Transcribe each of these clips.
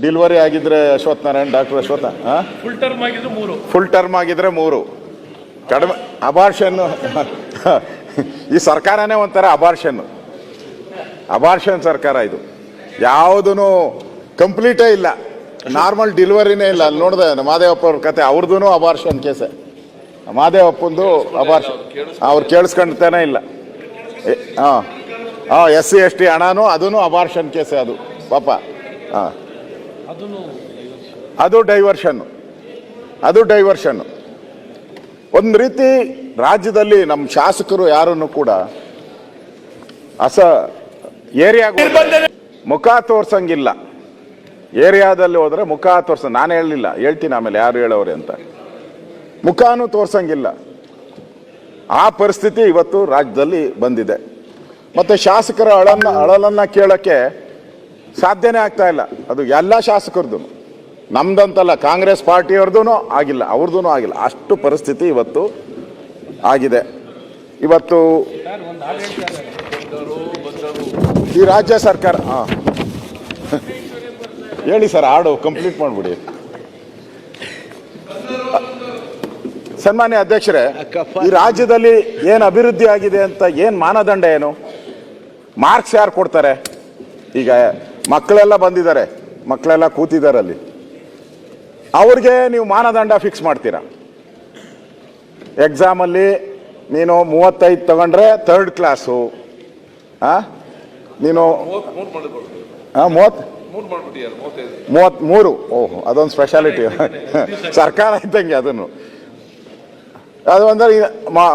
Delivery ಆಗಿದ್ರೆ Ashwath Narayan, doctor Ashwath full term ಆಗಿದ್ರೆ 3, full term ಆಗಿದ್ರೆ 3, ಕಡಿಮೆ ಅಬಾರ್ಷನ್. ಈ ಸರ್ಕಾರನೇ ಒಂಥರ ಅಬಾರ್ಷನ್ ಸರ್ಕಾರ ಇದು. ಯಾವುದೂ ಕಂಪ್ಲೀಟೇ ಇಲ್ಲ, ನಾರ್ಮಲ್ ಡೆಲಿವರಿನೇ ಇಲ್ಲ. ಅಲ್ಲಿ ನೋಡಿದೆ ಮಾದೇವಪ್ಪ ಅವ್ರ ಕತೆ, ಅವ್ರದ್ದು ಅಬಾರ್ಷನ್ ಕೇಸೆ. ಮಾದೇವಪ್ಪಂದು ಅಬಾರ್ಷನ್ ಅವ್ರು ಕೇಳಿಸ್ಕೊಂಡ್ತಾನೆ ಇಲ್ಲ. SC ST ಹಣನೂ ಅದೂ ಅಬಾರ್ಷನ್ ಕೇಸೆ ಅದು ಪಾಪ. ಅದು ಡೈವರ್ಷನ್ನು. ಒಂದು ರೀತಿ ರಾಜ್ಯದಲ್ಲಿ ನಮ್ಮ ಶಾಸಕರು ಯಾರನ್ನು ಕೂಡ ಮುಖ ತೋರ್ಸಂಗಿಲ್ಲ. ಏರಿಯಾದಲ್ಲಿ ಹೋದ್ರೆ ಮುಖ ನಾನು ಹೇಳಲಿಲ್ಲ, ಹೇಳ್ತೀನಿ ಆಮೇಲೆ ಯಾರು ಹೇಳೋರೆ ಅಂತ. ಮುಖನೂ ತೋರ್ಸಂಗಿಲ್ಲ. ಆ ಪರಿಸ್ಥಿತಿ ಇವತ್ತು ರಾಜ್ಯದಲ್ಲಿ ಬಂದಿದೆ. ಮತ್ತೆ ಶಾಸಕರ ಅಳಲನ್ನ ಕೇಳಕ್ಕೆ ಸಾಧ್ಯನೇ ಆಗ್ತಾ ಇಲ್ಲ. ಅದು ಎಲ್ಲ ಶಾಸಕರದು, ನಮ್ದಂತಲ್ಲ, ಕಾಂಗ್ರೆಸ್ ಪಾರ್ಟಿಯವ್ರದ್ದು ಆಗಿಲ್ಲ, ಅವ್ರದ್ದು ಆಗಿಲ್ಲ. ಅಷ್ಟು ಪರಿಸ್ಥಿತಿ ಇವತ್ತು ಆಗಿದೆ. ಇವತ್ತು ಈ ರಾಜ್ಯ ಸರ್ಕಾರ ಹೇಳಿ ಸರ್, ಹಾಡು ಕಂಪ್ಲೀಟ್ ಮಾಡ್ಬಿಡಿ. ಸನ್ಮಾನ್ಯ ಅಧ್ಯಕ್ಷರೇ, ಈ ರಾಜ್ಯದಲ್ಲಿ ಏನು ಅಭಿವೃದ್ಧಿ ಆಗಿದೆ ಅಂತ ಏನು ಮಾನದಂಡ, ಏನು ಮಾರ್ಕ್ಸ್ ಯಾರು ಕೊಡ್ತಾರೆ? ಈಗ ಮಕ್ಕಳೆಲ್ಲ ಬಂದಿದ್ದಾರೆ, ಮಕ್ಕಳೆಲ್ಲ ಕೂತಿದ್ದಾರೆ ಅಲ್ಲಿ, ಅವ್ರಿಗೆ ನೀವು ಮಾನದಂಡ ಫಿಕ್ಸ್ ಮಾಡ್ತೀರಾ? ಎಕ್ಸಾಮಲ್ಲಿ ನೀನು 35 ತಗೊಂಡ್ರೆ 3rd ಕ್ಲಾಸು, ನೀನು 33. ಓಹೋ, ಅದೊಂದು ಸ್ಪೆಷಾಲಿಟಿ ಸರ್ಕಾರ ಇದ್ದಂಗೆ ಅದನ್ನು. ಅದು ಅಂದ್ರೆ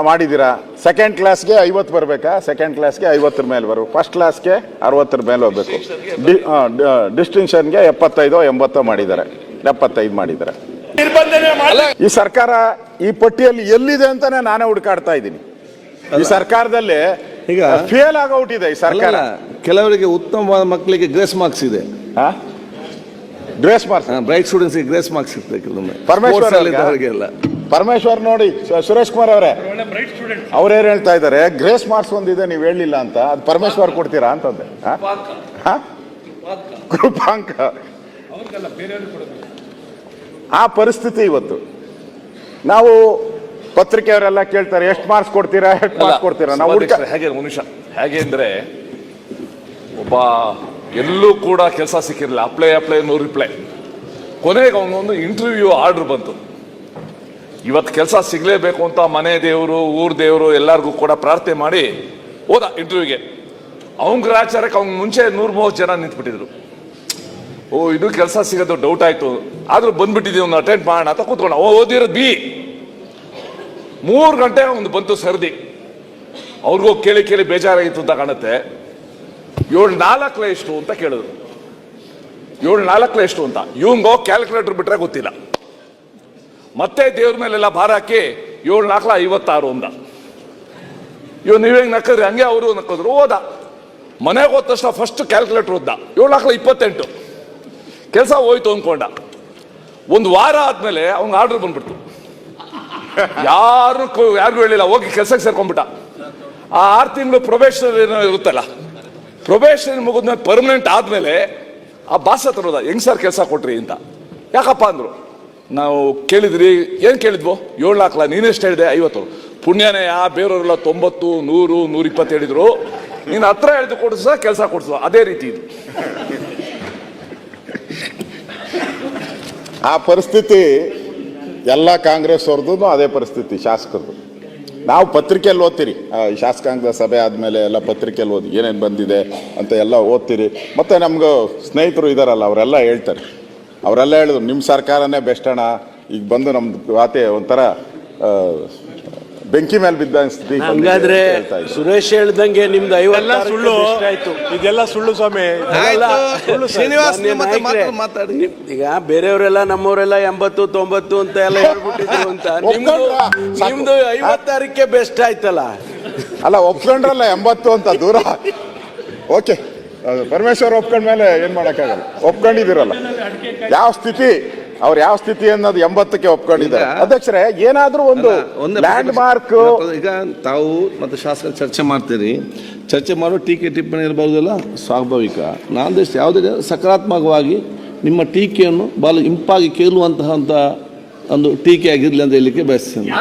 ಮಾಡಿದ್ದೀರಾ. 2nd ಕ್ಲಾಸ್ಗೆ 50 ಬರಬೇಕಾ? 2nd ಕ್ಲಾಸ್ಗೆ 50 ಮೇಲೆ ಬರಬೇಕು. 1st ಕ್ಲಾಸ್ಗೆ 60 ಮೇಲೆ ಹೋಗ್ಬೇಕು. ಡಿಸ್ಟಿಂಕ್ಷನ್ಗೆ 75 80 ಮಾಡಿದ್ದಾರೆ, 75 ಮಾಡಿದ್ದಾರೆ. ಈ ಸರ್ಕಾರ ಈ ಪಟ್ಟಿಯಲ್ಲಿ ಎಲ್ಲಿದೆ ಅಂತಾನೆ ನಾನೇ ಹುಡುಕಾಡ್ತಾ ಇದ್ದೀನಿ. ಈ ಸರ್ಕಾರದಲ್ಲಿ ಈಗ ಫೇಲ್ ಆಗೋಟಿದೆ ಈ ಸರ್ಕಾರ. ಕೆಲವರಿಗೆ ಉತ್ತಮವಾದ ಮಕ್ಕಳಿಗೆ ಗ್ರೇಸ್ ಮಾರ್ಕ್ಸ್ ಇದೆ. Grace marks, bright students grace marks ಇರ್ತದೆ ಕೆಲವೊಮ್ಮೆ. ಪರಮೇಶ್ವರ್ ನೋಡಿ, ಸುರೇಶ್ ಕುಮಾರ್ ಅವರೇ, ಅವ್ರೇನು ಹೇಳ್ತಾ ಇದ್ದಾರೆ, ಗ್ರೇಸ್ ಮಾರ್ಕ್ಸ್ ಒಂದಿದೆ ನೀವು ಹೇಳಲಿಲ್ಲ ಅಂತ, ಅದು ಪರಮೇಶ್ವರ್ ಕೊಡ್ತೀರಾ ಅಂತಂದೆ. ಕೃಪಾಂಕ, ಆ ಪರಿಸ್ಥಿತಿ ಇವತ್ತು. ನಾವು ಪತ್ರಿಕೆಯವರೆಲ್ಲ ಕೇಳ್ತಾರೆ, ಎಷ್ಟು ಮಾರ್ಕ್ಸ್ ಕೊಡ್ತೀರಾ, ನಾವು ಹೇಗೆ ಅಂದ್ರೆ, ಒಬ್ಬ ಎಲ್ಲೂ ಕೂಡ ಕೆಲಸ ಸಿಕ್ಕಿರಲಿಲ್ಲ, ಅಪ್ಲೈ ನೋ ರಿಪ್ಲೈ. ಕೊನೆಗೆ ಅವನೊಂದು ಇಂಟರ್ವ್ಯೂ ಆರ್ಡರ್ ಬಂತು. ಇವತ್ತು ಕೆಲಸ ಸಿಗಲೇಬೇಕು ಅಂತ ಮನೆ ದೇವರು, ಊರ್ ದೇವರು ಎಲ್ಲರಿಗೂ ಕೂಡ ಪ್ರಾರ್ಥನೆ ಮಾಡಿ ಹೋದ ಇಂಟರ್ವ್ಯೂಗೆ. ಅವನ ಗ್ರಾಚಾರಕ್ಕೆ ಅವ್ನ ಮುಂಚೆ 130 ಜನ ನಿಂತ್ಬಿಟ್ಟಿದ್ರು. ಇದು ಕೆಲಸ ಸಿಗೋದು ಡೌಟ್ ಆಯ್ತು, ಆದ್ರೂ ಬಂದ್ಬಿಟ್ಟಿದ್ದೀವಿ, ಒಂದು ಅಟೆಂಡ್ ಮಾಡೋಣ ಅಂತ ಕೂತ್ಕೊಂಡ. ಓದಿರೋದು B. 3 ಗಂಟೆ ಒಂದು ಬಂತು ಸರ್ದಿ. ಅವ್ರಿಗೂ ಕೇಳಿ ಬೇಜಾರಾಗಿತ್ತು ಅಂತ ಕಾಣುತ್ತೆ. 7-4 ಎಷ್ಟು ಅಂತ ಕೇಳಿದ್ರು. 7-4 ಎಷ್ಟು ಅಂತ. ಇವಂಗೋ ಕ್ಯಾಲ್ಕುಲೇಟರ್ ಬಿಟ್ರೆ ಗೊತ್ತಿಲ್ಲ. ಮತ್ತೆ ದೇವ್ರ ಮೇಲೆಲ್ಲ ಭಾರ ಹಾಕಿ 7-4 56 ಅಂದ. ನೀವೇ ನಕ್ಕಿದ್ರಿ, ಹಂಗೆ ಅವರು ನಕ್ಕಿದ್ರು. ಹೋದ ಮನೆಗೆ ಹೋದ ತಕ್ಷಣ ಫಸ್ಟ್ ಕ್ಯಾಲ್ಕುಲೇಟರ್ ಓದ್ದ. 7-4 28. ಕೆಲಸ ಹೋಯ್ತು ಅನ್ಕೊಂಡ. ಒಂದು ವಾರ ಆದ್ಮೇಲೆ ಅವ್ನಿಗೆ ಆರ್ಡರ್ ಬಂದ್ಬಿಡ್ತು. ಯಾರಿಗೂ ಹೇಳಿಲ್ಲ, ಹೋಗಿ ಕೆಲಸಕ್ಕೆ ಸೇರ್ಕೊಂಡ್ಬಿಟ್ಟ. ಆ 6 ತಿಂಗಳು ಪ್ರೊಬೇಷನ್ ಏನೋ ಇರುತ್ತಲ್ಲ, ಪ್ರೊಬೇಷನ್ ಮುಗಿದ್ಮೇಲೆ ಪರ್ಮನೆಂಟ್ ಆದ್ಮೇಲೆ ಆ ಬಾಸ್ ಹತ್ರ ಹೋದ, ಹೆಂಗ್ ಸರ್ ಕೆಲಸ ಕೊಟ್ರಿ ಅಂತ. ಯಾಕಪ್ಪ ಅಂದ್ರು. ನಾವು ಕೇಳಿದ್ರಿ, ಏನ್ ಕೇಳಿದ್ವು? 7-4 ನೀನೆಷ್ಟು ಹೇಳಿದೆ? 50. ಪುಣ್ಯನೇ, ಬೇರೆಯವರೆಲ್ಲ 90 100 120 ಹೇಳಿದ್ರು. ನೀನು ಹತ್ರ ಹೇಳಿದ್ದು ಕೊಡಿಸ, ಕೆಲಸ ಕೊಡಿಸುವ. ಅದೇ ರೀತಿ ಇದು. ಆ ಪರಿಸ್ಥಿತಿ ಎಲ್ಲ ಕಾಂಗ್ರೆಸ್ ಅವ್ರದ್ದು ಅದೇ ಪರಿಸ್ಥಿತಿ, ಶಾಸಕರದು. ನಾವು ಪತ್ರಿಕೆಯಲ್ಲಿ ಓದ್ತೀರಿ, ಶಾಸಕಾಂಗ ಸಭೆ ಆದಮೇಲೆ ಎಲ್ಲ ಪತ್ರಿಕೆಯಲ್ಲಿ ಓದಿ ಏನೇನು ಬಂದಿದೆ ಅಂತ ಎಲ್ಲ ಓದ್ತೀರಿ. ಮತ್ತು ನಮ್ಗೆ ಸ್ನೇಹಿತರು ಇದ್ದಾರಲ್ಲ, ಅವರೆಲ್ಲ ಹೇಳ್ತಾರೆ. ಅವರೆಲ್ಲ ಹೇಳಿದ್ರು, ನಿಮ್ಮ ಸರ್ಕಾರನೇ ಬೆಸ್ಟ್ ಅಣ್ಣ. ಈಗ ಬಂದು ನಮ್ದು ಖಾತೆ ಒಂಥರ ಬೆಂಕಿ ಮೇಲೆ ಬಿದ್ದ ಹಂಗಾದ್ರೆ ಸುರೇಶ್ ಹೇಳ್ದಂಗೆ ನಿಮ್ದು 50 ಸುಳ್ಳು ಆಯ್ತು. ಇದೆಲ್ಲ ಸುಳ್ಳು ಸ್ವಾಮಿ. ಈಗ ಬೇರೆಯವರೆಲ್ಲ ನಮ್ಮವರೆಲ್ಲ 80 90 ಅಂತ ಎಲ್ಲ ಹೇಳ್ಬಿಟ್ಟಿದ್ರು ಅಂತ. ನಿಮ್ದು 56ಕ್ಕೆ ಬೆಸ್ಟ್ ಆಯ್ತಲ್ಲ. ಅಲ್ಲ, ಒಪ್ಕೊಂಡ್ರಲ್ಲ 80 ಅಂತ ದೂರ. ಓಕೆ, ಪರಮೇಶ್ವರ್ ಒಪ್ಕೊಂಡ್ಮೇಲೆ ಏನ್ ಮಾಡಕ್ಕಾಗಲ್ಲ. ಒಪ್ಕೊಂಡಿದಿರಲ್ಲ, ಯಾವ ಸ್ಥಿತಿ ಅವ್ರು ಯಾವ ಸ್ಥಿತಿ ಅನ್ನೋದು 80ಕ್ಕೆ ಒಪ್ಕೊಂಡಿದ್ದಾರೆ. ಅಧ್ಯಕ್ಷರೇ, ಏನಾದ್ರೂ ಒಂದು ಲ್ಯಾಂಡ್ ಮಾರ್ಕ್. ಈಗ ತಾವು ಮತ್ತು ಶಾಸಕರು ಚರ್ಚೆ ಮಾಡ್ತೀರಿ, ಚರ್ಚೆ ಮಾಡೋ ಟೀಕೆ ಟಿಪ್ಪಣಿ ಇರಬಹುದಲ್ಲ, ಸ್ವಾಭಾವಿಕ. ನಾನು ಯಾವುದೇ ಸಕಾರಾತ್ಮಕವಾಗಿ ನಿಮ್ಮ ಟೀಕೆಯನ್ನು ಬಹಳ ಇಂಪಾಗಿ ಕೇಳುವಂತಹ ಒಂದು ಟೀಕೆ ಆಗಿರಲಿ ಅಂತ ಹೇಳಲಿಕ್ಕೆ ಬಯಸ್ತೇನೆ.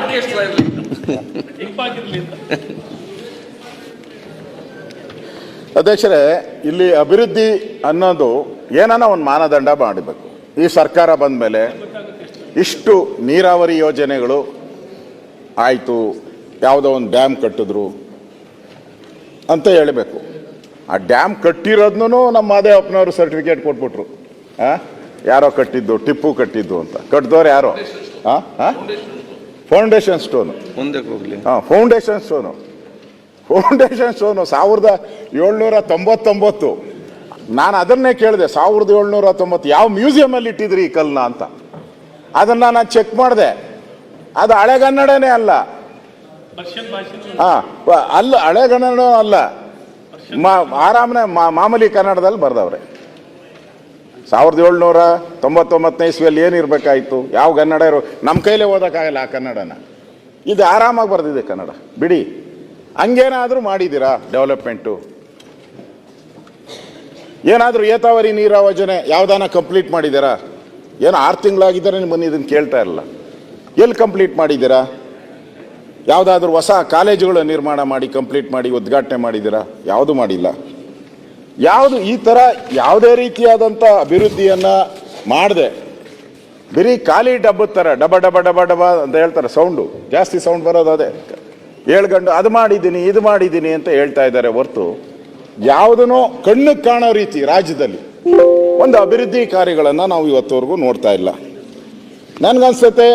ಅಧ್ಯಕ್ಷರೇ, ಇಲ್ಲಿ ಅಭಿವೃದ್ಧಿ ಅನ್ನೋದು ಏನಾನ ಒಂದು ಮಾನದಂಡ ಮಾಡಬೇಕು. ಈ ಸರ್ಕಾರ ಬಂದ ಮೇಲೆ ಇಷ್ಟು ನೀರಾವರಿ ಯೋಜನೆಗಳು ಆಯಿತು, ಯಾವುದೋ ಒಂದು ಡ್ಯಾಮ್ ಕಟ್ಟಿದ್ರು ಅಂತ ಹೇಳಬೇಕು. ಆ ಡ್ಯಾಮ್ ಕಟ್ಟಿರೋದ್ನೂ ನಮ್ಮ ಮಾದೇವಪ್ಪನವರು ಸರ್ಟಿಫಿಕೇಟ್ ಕೊಟ್ಬಿಟ್ರು. ಯಾರೋ ಕಟ್ಟಿದ್ದು, ಟಿಪ್ಪು ಕಟ್ಟಿದ್ದು ಅಂತ. ಕಟ್ಟಿದವ್ರು ಯಾರೋ ಫೌಂಡೇಶನ್ ಸ್ಟೋನು. ಮುಂದೆ ಹೋಗ್ಲಿ. Foundation stone 1799. ನಾನು ಅದನ್ನೇ ಕೇಳಿದೆ, 1790 ಯಾವ ಮ್ಯೂಸಿಯಮಲ್ಲಿ ಇಟ್ಟಿದ್ರಿ ಈ ಕಲ್ನ ಅಂತ. ಅದನ್ನ ನಾನು ಚೆಕ್ ಮಾಡಿದೆ. ಅದು ಹಳೆಗನ್ನಡನೇ ಅಲ್ಲ. ಅಲ್ಲ, ಹಳೆಗನ್ನಡ ಅಲ್ಲ, ಆರಾಮನೆ ಮಾಮೂಲಿ ಕನ್ನಡದಲ್ಲಿ ಬರ್ದವ್ರೆ. 1799 ಇಸ್ವಿಯಲ್ಲಿ ಏನಿರ್ಬೇಕಾಯ್ತು? ಯಾವ ಕನ್ನಡ ನಮ್ಮ ಕೈಲೇ ಓದಕ್ಕಾಗಲ್ಲ ಆ ಕನ್ನಡನ. ಇದು ಆರಾಮಾಗಿ ಬರ್ದಿದೆ ಕನ್ನಡ, ಬಿಡಿ. ಹಂಗೇನಾದ್ರೂ ಮಾಡಿದ್ದೀರಾ ಡೆವಲಪ್ಮೆಂಟು? ಏನಾದರೂ ಏತಾವರಿ ನೀರಾವರಿ ಯೋಜನೆ ಯಾವ್ದಾನ ಕಂಪ್ಲೀಟ್ ಮಾಡಿದ್ದೀರಾ? ಏನೋ 6 ತಿಂಗಳಾಗಿದ್ದಾರೆ ನಿಮ್ಮನ್ನು ಇದನ್ನು ಕೇಳ್ತಾ ಇರಲ್ಲ. ಎಲ್ಲಿ ಕಂಪ್ಲೀಟ್ ಮಾಡಿದ್ದೀರಾ? ಯಾವುದಾದ್ರೂ ಹೊಸ ಕಾಲೇಜುಗಳ ನಿರ್ಮಾಣ ಮಾಡಿ ಕಂಪ್ಲೀಟ್ ಮಾಡಿ ಉದ್ಘಾಟನೆ ಮಾಡಿದ್ದೀರಾ? ಯಾವುದು ಮಾಡಿಲ್ಲ. ಯಾವುದು ಈ ಥರ ಯಾವುದೇ ರೀತಿಯಾದಂಥ ಅಭಿವೃದ್ಧಿಯನ್ನು ಮಾಡದೆ ಬರೀ ಖಾಲಿ ಡಬ್ಬದ ಥರ ಡಬ ಡಬ ಡಬ ಡಬ ಅಂತ ಹೇಳ್ತಾರೆ. ಸೌಂಡು ಜಾಸ್ತಿ ಸೌಂಡ್ ಬರೋದು ಅದೇ. ಹೇಳ್ಕೊಂಡು ಅದು ಮಾಡಿದ್ದೀನಿ ಇದು ಮಾಡಿದ್ದೀನಿ ಅಂತ ಹೇಳ್ತಾ ಇದ್ದಾರೆ ಹೊರತು ಯಾವುದನ್ನೋ ಕಣ್ಣಿಗೆ ಕಾಣೋ ರೀತಿ ರಾಜ್ಯದಲ್ಲಿ ಒಂದು ಅಭಿವೃದ್ಧಿ ಕಾರ್ಯಗಳನ್ನು ನಾವು ಇವತ್ತವರೆಗೂ ನೋಡ್ತಾ ಇಲ್ಲ. ನನಗನ್ಸುತ್ತೆ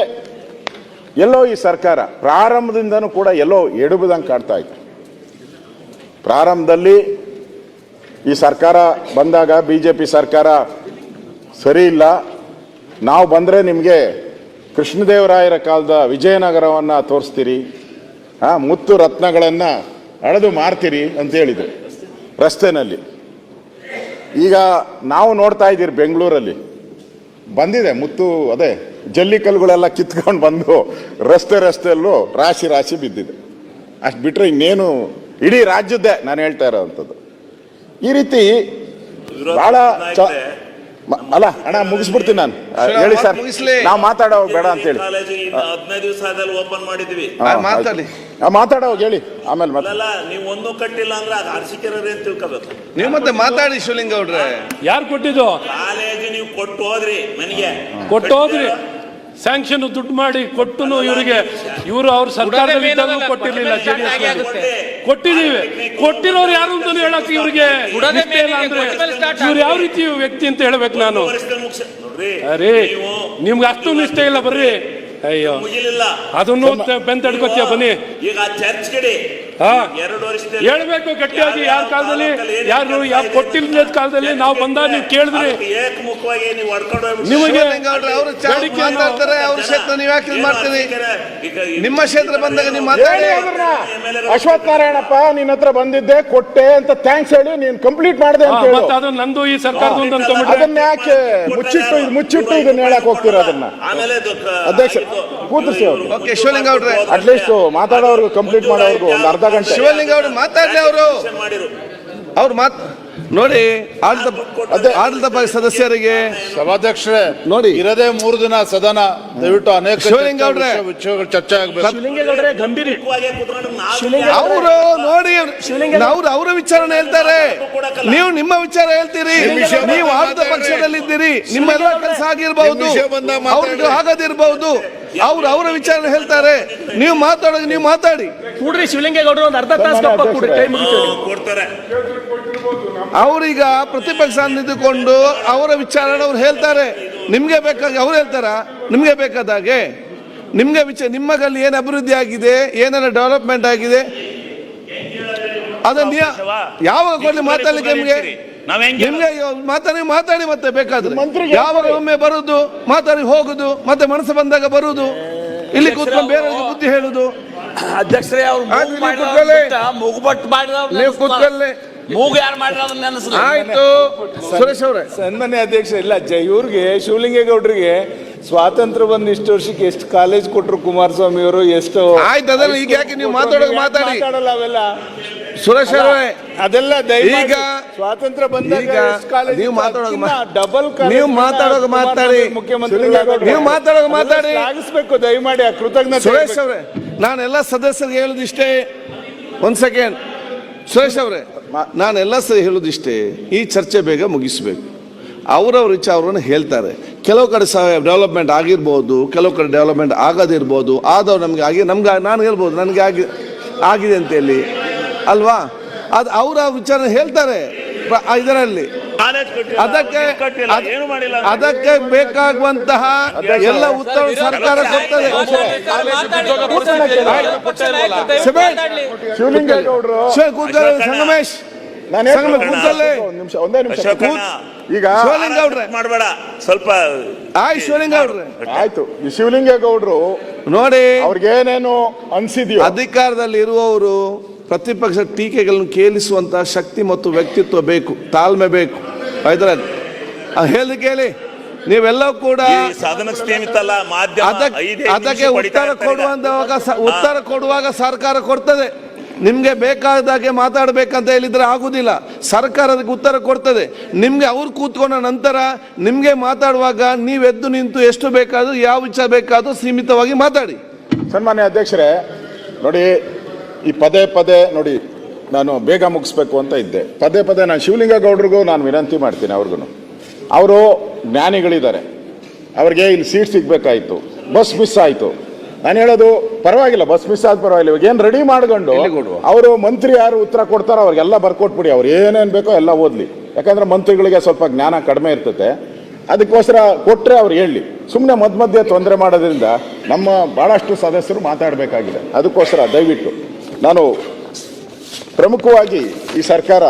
ಎಲ್ಲೋ ಈ ಸರ್ಕಾರ ಪ್ರಾರಂಭದಿಂದನೂ ಕೂಡ ಎಲ್ಲೋ ಎಡುಬುದಂಗೆ ಕಾಡ್ತಾ ಇತ್ತು. ಪ್ರಾರಂಭದಲ್ಲಿ ಈ ಸರ್ಕಾರ ಬಂದಾಗ BJP ಸರ್ಕಾರ ಸರಿ ಇಲ್ಲ, ನಾವು ಬಂದರೆ ನಿಮಗೆ ಕೃಷ್ಣದೇವರಾಯರ ಕಾಲದ ವಿಜಯನಗರವನ್ನು ತೋರಿಸ್ತೀರಿ, ಮುತ್ತು ರತ್ನಗಳನ್ನು ಅಳೆದು ಮಾರ್ತೀರಿ ಅಂತ ಹೇಳಿದರು ರಸ್ತೆನಲ್ಲಿ. ಈಗ ನಾವು ನೋಡ್ತಾ ಇದ್ದೀರಿ ಬೆಂಗಳೂರಲ್ಲಿ ಬಂದಿದೆ ಮುತ್ತು, ಅದೇ ಜಲ್ಲಿಕಲ್ಲುಗಳೆಲ್ಲ ಕಿತ್ಕೊಂಡು ಬಂದು ರಸ್ತೆಯಲ್ಲೂ ರಾಶಿ ಬಿದ್ದಿದೆ. ಅಷ್ಟು ಬಿಟ್ಟರೆ ಇನ್ನೇನು ಇಡೀ ರಾಜ್ಯದ್ದೇ ನಾನು ಹೇಳ್ತಾ ಇರೋವಂಥದ್ದು. ಈ ರೀತಿ ಬಹಳ ಅಲ್ಲ ಅಣ್ಣ, ಮುಗಿಸ್ಬಿಡ್ತೀನಿ ನಾನು. ಹೇಳಿ ಸರ್, ನಾವು ಮಾತಾಡೋ ಬೇಡ ಅಂತ ಹೇಳಿ. 15 ದಿವಸದಲ್ಲಿ ಓಪನ್ ಮಾಡಿದ್ವಿ. ಮಾತಾಡೋವಾಗ ಹೇಳಿ, ಆಮೇಲೆ ನೀವು ಒಂದು ಕಟ್ಟಿಲ್ಲ ಅಂದ್ರೆ ಅದು ಅರ್ಸಿಕೆರೆ ಅಂತ ತಿಳ್ಕೋಬೇಕು. ನೀವು ಮತ್ತೆ ಮಾತಾಡಿ ಶಿವಲಿಂಗ ಅವ್ರೆ. ಯಾರು ಕೊಟ್ಟಿದ್ದು? ಕಾಲೇಜ್ ನೀವು ಕೊಟ್ಟು ಹೋದ್ರಿ, ಮನೆಗೆ ಕೊಟ್ಟು ಹೋದ್ರಿ. ಸ್ಯಾಂಕ್ಷನ್ ದುಡ್ಡು ಮಾಡಿ ಕೊಟ್ಟು ಇವರಿಗೆ ಇವರು ಅವ್ರ ಸರ್ಕಾರದಲ್ಲಿ ಇದ್ದಾಗ ಕೊಟ್ಟಿರ್ಲಿಲ್ಲ. JDS ಕೊಟ್ಟಿದೀವಿ. ಕೊಟ್ಟಿರೋರು ಯಾರು ಅಂತ ಹೇಳಕ್ ಇವ್ರಿಗೆ ಅಂದ್ರೆ ಇವ್ರು ಯಾವ ರೀತಿ ವ್ಯಕ್ತಿ ಅಂತ ಹೇಳ್ಬೇಕು ನಾನು? ಅರೇ ನಿಮ್ಗೆ ಅಷ್ಟು ನಿಷ್ಠೆ ಇಲ್ಲ, ಬರ್ರಿ. ಅಯ್ಯೋ, ಅದನ್ನು ಬೆಂತಡ್ಕೋತೀಯ ಬನ್ನಿ. ಈಗ ಚರ್ಚ್ ಕಡೆ ಹೇಳ್ಬೇಕು ಗಟ್ಟಿಯಾಗಿ. ಯಾರ ಕಾಲದಲ್ಲಿ ಯಾರು ಕೊಟ್ಟಿಲ್ಲದ ಕಾಲದಲ್ಲಿ ನಾವು ಬಂದಾಗ ನೀವು ಕೇಳಿದ್ರಿ. ಏಕಮುಖವಾಗಿ ನೀವು ಹೊಡ್ಕೊಂಡು ನಿಮಗೆ ನಿಮ್ಮ ಕ್ಷೇತ್ರ ಬಂದಾಗ ನಿಮ್ಮ ಅಶ್ವಥ್ ನಾರಾಯಣಪ್ಪ ನಿನ್ನ ಹತ್ರ ಬಂದಿದ್ದೆ, ಕೊಟ್ಟೆ ಅಂತ ಥ್ಯಾಂಕ್ಸ್ ಹೇಳಿ ನೀನು ಕಂಪ್ಲೀಟ್ ಮಾಡಿದೆ ಅಂತ ಹೇಳಿ. ಅದು ನಂದು ಈ ಸರ್ಕಾರದ ಅದನ್ನ ಯಾಕೆ ಮುಚ್ಚಿಟ್ಟು ಇದನ್ನ ಹೇಳಕ್ ಹೋಗ್ತೀರ? ಅದನ್ನ ಅಧ್ಯಕ್ಷ ಕೂತಿಸಿ ಅವರು ಶಿವಲಿಂಗ ಅವ್ರೆ ಅಟ್ಲೀಸ್ಟ್ ಮಾತಾಡೋರ್ಗು ಕಂಪ್ಲೀಟ್ ಮಾಡೋರ್ಗು ಒಂದು ಅರ್ಧ ಗಂಟೆ. ಶಿವಲಿಂಗ ಅವರು ಮಾತಾಡ್ಲಿ. ಅವ್ರು ನೋಡಿ, ಆಡಳಿತ ಪಕ್ಷ ಸದಸ್ಯರಿಗೆ ಸಭಾಧ್ಯಕ್ಷರೇ ನೋಡಿ, ಇರದೇ 3 ದಿನ ಸದನ, ದಯವಿಟ್ಟು ಅನೇಕ ಶಿವಲಿಂಗ ಅವ್ರೆ ವಿಷಯಗಳು ಚರ್ಚೆ ಆಗಬೇಕು. ಅವರು ನೋಡಿ, ಅವರ ವಿಚಾರನ ಹೇಳ್ತಾರೆ, ನೀವು ನಿಮ್ಮ ವಿಚಾರ ಹೇಳ್ತೀರಿ. ನೀವು ಆಡಳಿತ ಪಕ್ಷದಲ್ಲಿದ್ದೀರಿ, ನಿಮ್ಮೆಲ್ಲ ಕೆಲಸ ಆಗಿರ್ಬಹುದು, ಅವ್ರಿಗೆ ಆಗದಿರ್ಬಹುದು. ಅವರ ವಿಚಾರ ಹೇಳ್ತಾರೆ, ನೀವು ಮಾತಾಡೋದು ನೀವು ಮಾತಾಡಿ. ಕೂಡ್ರಿ ಶಿವಲಿಂಗೇಗೌಡರು ಒಂದು ಅರ್ಧ ತಾಸು ಕೊಡ್ತಾರೆ. ಅವ್ರೀಗ ಪ್ರತಿಪಕ್ಷ ನಿಂತುಕೊಂಡು ಅವರ ವಿಚಾರ ಅವ್ರು ಹೇಳ್ತಾರೆ. ನಿಮ್ಗೆ ಬೇಕಾಗಿ ಅವ್ರು ಹೇಳ್ತಾರ, ನಿಮ್ಗೆ ಬೇಕಾದಾಗೆ ನಿಮ್ಮಲ್ಲಿ ಏನು ಅಭಿವೃದ್ಧಿ ಆಗಿದೆ, ಏನೆಲ್ಲ ಡೆವಲಪ್ಮೆಂಟ್ ಆಗಿದೆ ಅದನ್ನ ಯಾವಾಗ ಕೊಡ್ಲಿ ಮಾತಾಡ್ಲಿಕ್ಕೆ ನಿಮ್ಗೆ ಮಾತಾಡಿ ಮತ್ತೆ ಬೇಕಾದ್ರೆ ಯಾವಾಗ ಒಮ್ಮೆ ಬರುದು, ಮಾತಾಡಿ ಹೋಗುದು, ಮತ್ತೆ ಮನಸ್ಸು ಬಂದಾಗ ಬರುದು, ಇಲ್ಲಿ ಕೂತ್ಕೊಂಡು ಬೇರೆ ಬುದ್ಧಿ ಹೇಳುದು. ಅಧ್ಯಕ್ಷರೇ, ಅವ್ರು ಮೂಗುಬಟ್ಟು ನೀವು ಕೂತ್ಕೊಳ್ಳಿ. ಮೂಗು ಯಾರು ಮಾಡಿರೋದನ್ನ ಆಯ್ತು ಸುರೇಶ್ ಅವರೇ. ಸನ್ಮಾನ್ಯ ಅಧ್ಯಕ್ಷ, ಇಲ್ಲ ಇವ್ರಿಗೆ ಶಿವಲಿಂಗೇಗೌಡರಿಗೆ ಸ್ವಾತಂತ್ರ್ಯ ಬಂದು ಇಷ್ಟು ವರ್ಷಕ್ಕೆ ಎಷ್ಟು ಕಾಲೇಜ್ ಕೊಟ್ಟರು ಕುಮಾರಸ್ವಾಮಿ ಅವರು, ಎಷ್ಟು ಆಯ್ತು. ಅದನ್ನ ಈಗ ಯಾಕೆ ನೀವು ಮಾತಾಡೋದು ಮಾತಾಡಿ. ಅವೆಲ್ಲ ಸುರೇಶ್ ಅವರೇ, ಅದೆಲ್ಲ ದಯಮಾಡಿ ಈಗ ಸ್ವಾತಂತ್ರ್ಯ ಬಂದಾಗ ಈಗ ಎಷ್ಟು ಕಾಲೇಜ್ ನೀವು ಇತ್ತು, ಮಾತಾಡೋದು ಅದಕ್ಕಿಂತ ಡಬಲ್ ನೀವು ಮಾತಾಡೋದು ಮಾತಾಡಿ. ನೀವು ಮಾತಾಡೋದು ಮಾತಾಡಿ. ಶ್ಲಾಘಿಸ್ಬೇಕು ದಯಮಾಡಿ, ಆ ಕೃತಜ್ಞತೆ ಸುರೇಶ್ ಅವರೇ, ನಾನೆಲ್ಲ ಸದಸ್ಯರಿಗೆ ಹೇಳುದಿಷ್ಟೇ. ಒಂದ್ ಸೆಕೆಂಡ್ ಸುರೇಶ್ ಅವರೇ, ನಾನೆಲ್ಲ ಹೇಳುದಿಷ್ಟೇ, ಈ ಚರ್ಚೆ ಬೇಗ ಮುಗಿಸ್ಬೇಕು. ಅವರವ್ರ ಇಚ್ಛೆ ಅವ್ರನ್ನ ಹೇಳ್ತಾರೆ. ಕೆಲವು ಕಡೆ ಡೆವಲಪ್ಮೆಂಟ್ ಆಗಿರ್ಬೋದು, ಕೆಲವು ಕಡೆ ಡೆವಲಪ್ಮೆಂಟ್ ಆಗೋದಿರ್ಬೋದು. ಆದವ್ರು ನಮ್ಗೆ ನಾನು ಹೇಳ್ಬೋದು ನನಗೆ ಆಗಿದೆ ಅಂತ ಹೇಳಿ ಅಲ್ವಾ, ಅದು ಅವರ ವಿಚಾರ ಹೇಳ್ತಾರೆ ಇದರಲ್ಲಿ. ಅದಕ್ಕೆ ಬೇಕಾಗುವಂತಹ ಎಲ್ಲ ಉತ್ತರ ಸರ್ಕಾರ ಕೊಡ್ತದೆ. ಶಿವಲಿಂಗೇಗೌಡರು ಸಂಗಮೇಶ್ ಒಂದೇ ನಿಮಿಷ ಈಗ ಶಿವಲಿಂಗೌಡ್ರೆ ಮಾಡಬೇಡ ಸ್ವಲ್ಪ. ಶಿವಲಿಂಗೌಡ್ರೆ ಆಯ್ತು. ಈ ಶಿವಲಿಂಗೇಗೌಡರು ನೋಡಿ, ಅವ್ರಿಗೇನೇನು ಅನ್ಸಿದ್ಯೋ, ಅಧಿಕಾರದಲ್ಲಿ ಇರುವವರು ಪ್ರತಿಪಕ್ಷ ಟೀಕೆಗಳನ್ನು ಕೇಳಿಸುವಂತಹ ಶಕ್ತಿ ಮತ್ತು ವ್ಯಕ್ತಿತ್ವ ಬೇಕು, ತಾಳ್ಮೆ ಬೇಕು. ಆಯ್ತಾ, ಕೇಳಿ ನೀವೆಲ್ಲವೂ ಕೂಡ ಸಾಧನ ಸೀಮಿತಲ್ಲ, ಮಾಧ್ಯಮ ಅದಕ್ಕೆ ಉತ್ತರ ಕೊಡುವಾಗ ಸರ್ಕಾರ ಕೊಡ್ತದೆ. ನಿಮ್ಗೆ ಬೇಕಾದಾಗೆ ಮಾತಾಡ್ಬೇಕಂತ ಹೇಳಿದ್ರೆ ಆಗುದಿಲ್ಲ. ಸರ್ಕಾರ ಅದಕ್ಕೆ ಉತ್ತರ ಕೊಡ್ತದೆ. ನಿಮ್ಗೆ ಅವ್ರು ಕೂತ್ಕೊಂಡ ನಂತರ ನಿಮ್ಗೆ ಮಾತಾಡುವಾಗ ನೀವೆದ್ದು ನಿಂತು ಎಷ್ಟು ಬೇಕಾದ್ರೂ ಯಾವ ವಿಚಾರ ಬೇಕಾದ್ರೂ ಸೀಮಿತವಾಗಿ ಮಾತಾಡಿ. ಸನ್ಮಾನ್ಯ ಅಧ್ಯಕ್ಷರೇ, ನೋಡಿ ಈ ಪದೇ ನೋಡಿ, ನಾನು ಬೇಗ ಮುಗಿಸ್ಬೇಕು ಅಂತ ಇದ್ದೆ. ಪದೇ ನಾನು ಶಿವಲಿಂಗೇಗೌಡರಿಗೂ ನಾನು ವಿನಂತಿ ಮಾಡ್ತೀನಿ. ಅವರು ಜ್ಞಾನಿಗಳಿದ್ದಾರೆ, ಅವ್ರಿಗೆ ಇಲ್ಲಿ ಸೀಟ್ ಸಿಗ್ಬೇಕಾಯ್ತು, ಬಸ್ ಮಿಸ್ ಆಯ್ತು. ನಾನು ಹೇಳೋದು ಪರವಾಗಿಲ್ಲ, ಬಸ್ ಮಿಸ್ ಆದ ಪರವಾಗಿಲ್ಲ. ಇವಾಗ ಏನು ರೆಡಿ ಮಾಡ್ಕೊಂಡು ಅವರು ಮಂತ್ರಿ ಯಾರು ಉತ್ತರ ಕೊಡ್ತಾರೋ ಅವ್ರಿಗೆಲ್ಲ ಬರ್ಕೊಟ್ಬಿಡಿ. ಅವ್ರು ಏನೇನು ಬೇಕೋ ಎಲ್ಲ ಓದ್ಲಿ. ಯಾಕಂದ್ರೆ ಮಂತ್ರಿಗಳಿಗೆ ಸ್ವಲ್ಪ ಜ್ಞಾನ ಕಡಿಮೆ ಇರ್ತದೆ. ಅದಕ್ಕೋಸ್ಕರ ಕೊಟ್ಟರೆ ಅವ್ರು ಹೇಳಿ. ಸುಮ್ಮನೆ ಮಧ್ಯೆ ತೊಂದರೆ ಮಾಡೋದ್ರಿಂದ ನಮ್ಮ ಭಾಳಷ್ಟು ಸದಸ್ಯರು ಮಾತಾಡಬೇಕಾಗಿದೆ. ಅದಕ್ಕೋಸ್ಕರ ದಯವಿಟ್ಟು ನಾನು ಪ್ರಮುಖವಾಗಿ ಈ ಸರ್ಕಾರ,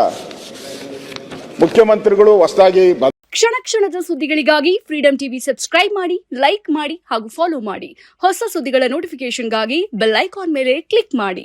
ಮುಖ್ಯಮಂತ್ರಿಗಳು ಹೊಸದಾಗಿ ಕ್ಷಣ ಕ್ಷಣದ ಸುದ್ದಿಗಳಿಗಾಗಿ ಫ್ರೀಡಂ ಟಿವಿ ಸಬ್ಸ್ಕ್ರೈಬ್ ಮಾಡಿ, ಲೈಕ್ ಮಾಡಿ ಹಾಗೂ ಫಾಲೋ ಮಾಡಿ. ಹೊಸ ಸುದ್ದಿಗಳ ನೋಟಿಫಿಕೇಶನ್ಗಾಗಿ ಬೆಲ್ ಐಕಾನ್ ಮೇಲೆ ಕ್ಲಿಕ್ ಮಾಡಿ.